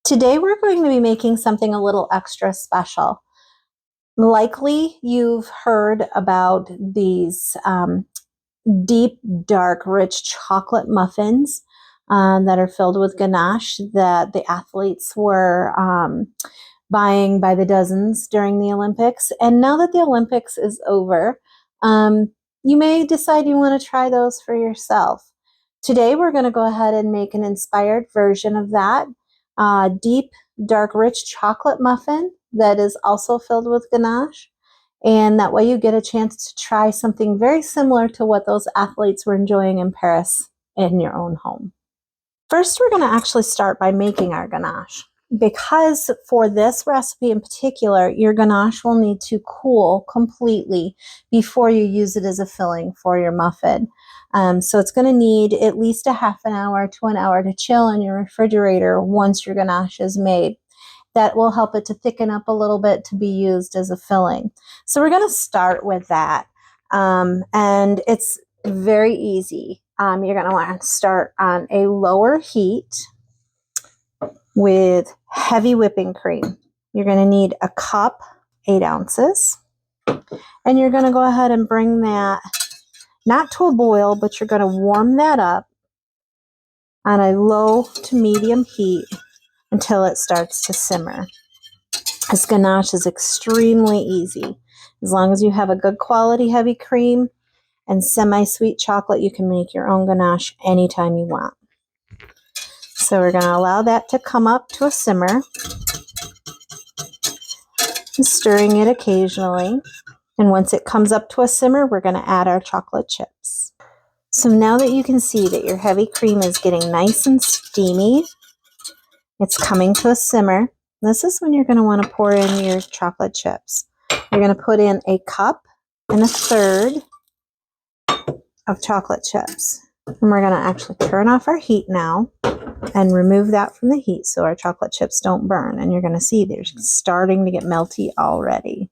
Today we're going to be making something a little extra special. Likely you've heard about these deep, dark, rich chocolate muffins that are filled with ganache that the athletes were buying by the dozens during the Olympics. And now that the Olympics is over, you may decide you want to try those for yourself. Today we're going to go ahead and make an inspired version of that. Deep, dark, rich chocolate muffin that is also filled with ganache. And that way you get a chance to try something very similar to what those athletes were enjoying in Paris in your own home. First, we're going to actually start by making our ganache. Because for this recipe in particular, your ganache will need to cool completely before you use it as a filling for your muffin. So it's going to need at least a half an hour to an hour to chill in your refrigerator once your ganache is made. That will help it to thicken up a little bit to be used as a filling. So we're going to start with that. And it's very easy. You're going to want to start on a lower heat with heavy whipping cream. You're going to need a cup, 8 ounces. And you're going to go ahead and bring that not to a boil, but you're going to warm that up on a low to medium heat until it starts to simmer. This ganache is extremely easy. As long as you have a good quality heavy cream and semi-sweet chocolate, you can make your own ganache anytime you want. So we're going to allow that to come up to a simmer, stirring it occasionally. And once it comes up to a simmer, we're going to add our chocolate chips. So now that you can see that your heavy cream is getting nice and steamy, it's coming to a simmer. This is when you're going to want to pour in your chocolate chips. You're going to put in a cup and a third of chocolate chips. And we're going to actually turn off our heat now and remove that from the heat so our chocolate chips don't burn. And you're going to see they're starting to get melty already.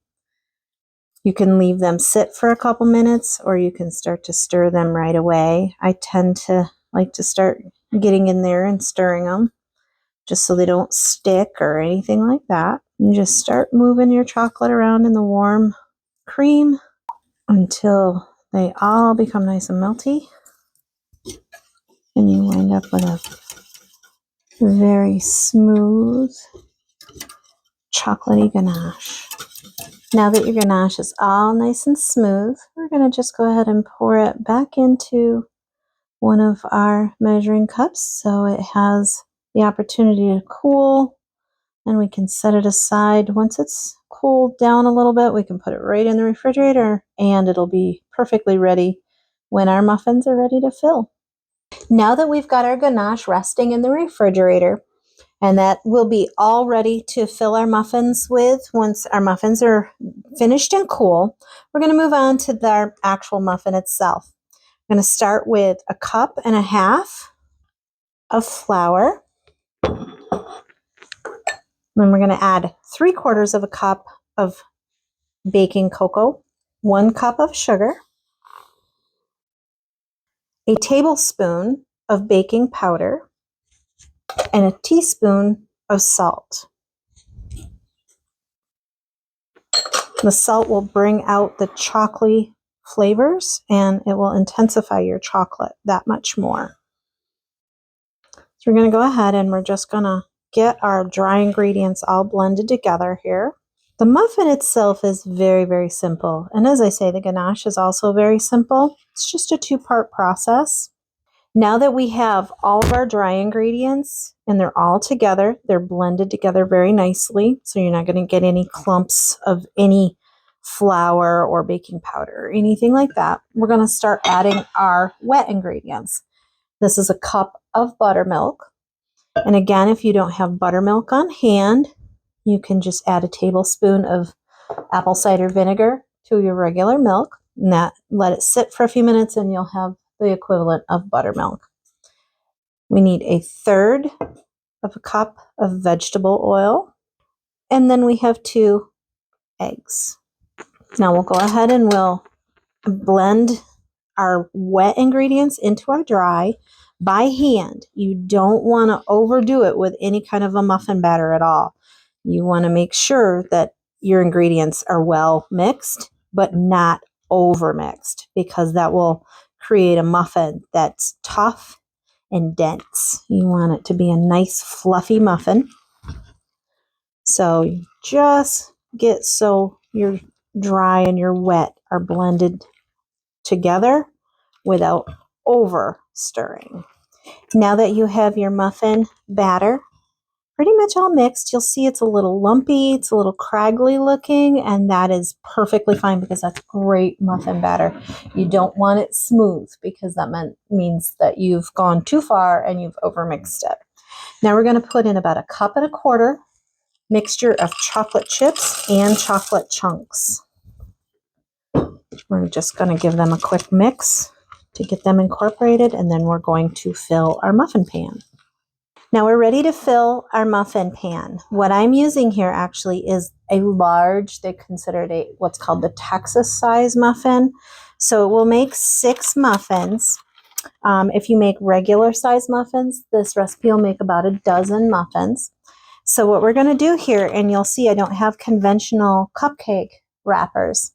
You can leave them sit for a couple minutes, or you can start to stir them right away. I tend to like to start getting in there and stirring them just so they don't stick or anything like that. And just start moving your chocolate around in the warm cream until they all become nice and melty. And you wind up with a very smooth chocolatey ganache. Now that your ganache is all nice and smooth, we're going to just go ahead and pour it back into one of our measuring cups so it has the opportunity to cool, and we can set it aside. Once it's cooled down a little bit, we can put it right in the refrigerator and it'll be perfectly ready when our muffins are ready to fill. Now that we've got our ganache resting in the refrigerator, and that will be all ready to fill our muffins with once our muffins are finished and cool, we're going to move on to the actual muffin itself. I'm going to start with a cup and a half of flour. Then we're going to add 3/4 of a cup of baking cocoa, 1 cup of sugar, a tablespoon of baking powder, and a teaspoon of salt. The salt will bring out the chocolatey flavors and it will intensify your chocolate that much more. So we're going to go ahead and we're just going to get our dry ingredients all blended together here. The muffin itself is very, very simple. And as I say, the ganache is also very simple. It's just a 2-part process. Now that we have all of our dry ingredients and they're all together, they're blended together very nicely, so you're not going to get any clumps of any flour or baking powder or anything like that. We're going to start adding our wet ingredients. This is a cup of buttermilk. And again, if you don't have buttermilk on hand, you can just add a tablespoon of apple cider vinegar to your regular milk. And let it sit for a few minutes and you'll have the equivalent of buttermilk. We need 1/3 of a cup of vegetable oil, and then we have 2 eggs. Now we'll go ahead and we'll blend our wet ingredients into our dry by hand. You don't want to overdo it with any kind of a muffin batter at all. You want to make sure that your ingredients are well mixed, but not over mixed, because that will create a muffin that's tough and dense. You want it to be a nice fluffy muffin. So you just get so your dry and your wet are blended together without over stirring. Now that you have your muffin batter pretty much all mixed, you'll see it's a little lumpy, it's a little craggly looking, and that is perfectly fine because that's great muffin batter. You don't want it smooth because that means that you've gone too far and you've overmixed it. Now we're going to put in about 1.25 cups mixture of chocolate chips and chocolate chunks. We're just going to give them a quick mix to get them incorporated, and then we're going to fill our muffin pan. Now we're ready to fill our muffin pan. What I'm using here actually is a large, they consider it what's called the Texas size muffin. So it will make 6 muffins. If you make regular size muffins, this recipe will make about 12 muffins. So what we're going to do here, and you'll see I don't have conventional cupcake wrappers.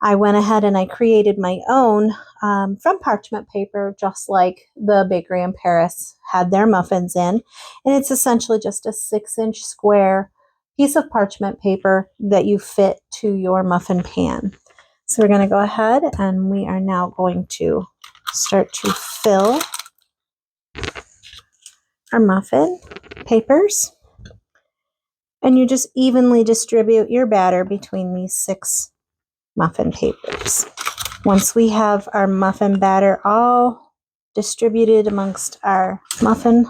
I went ahead and I created my own from parchment paper, just like the bakery in Paris had their muffins in. And it's essentially just a 6-inch square piece of parchment paper that you fit to your muffin pan. So we're going to go ahead and we are now going to start to fill our muffin papers. And you just evenly distribute your batter between these 6 muffin papers. Once we have our muffin batter all distributed amongst our muffin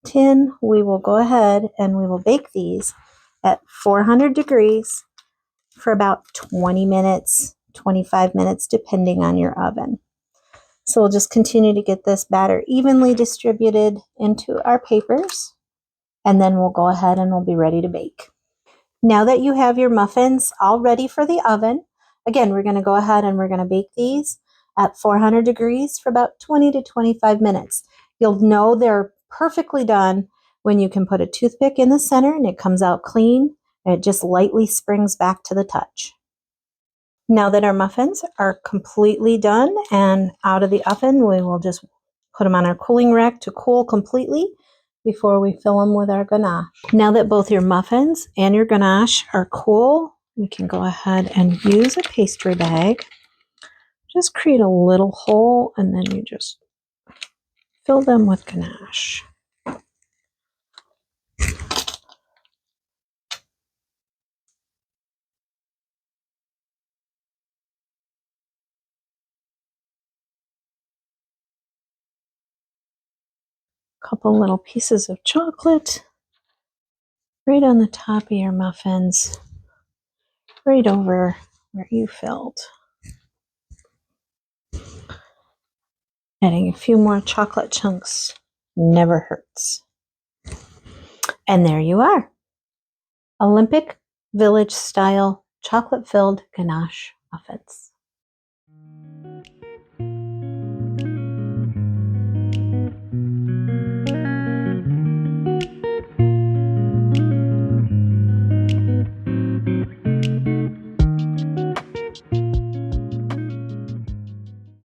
tin, we will go ahead and we will bake these at 400 degrees for about 20 minutes, 25 minutes, depending on your oven. So we'll just continue to get this batter evenly distributed into our papers, and then we'll go ahead and we'll be ready to bake. Now that you have your muffins all ready for the oven, again, we're going to go ahead and we're going to bake these at 400 degrees for about 20 to 25 minutes. You'll know they're perfectly done when you can put a toothpick in the center and it comes out clean and it just lightly springs back to the touch. Now that our muffins are completely done and out of the oven, we will just put them on our cooling rack to cool completely before we fill them with our ganache. Now that both your muffins and your ganache are cool, we can go ahead and use a pastry bag. Just create a little hole and then you just fill them with ganache. Couple little pieces of chocolate right on the top of your muffins, right over where you filled. Adding a few more chocolate chunks never hurts. And there you are. Olympic Village style chocolate filled ganache muffins.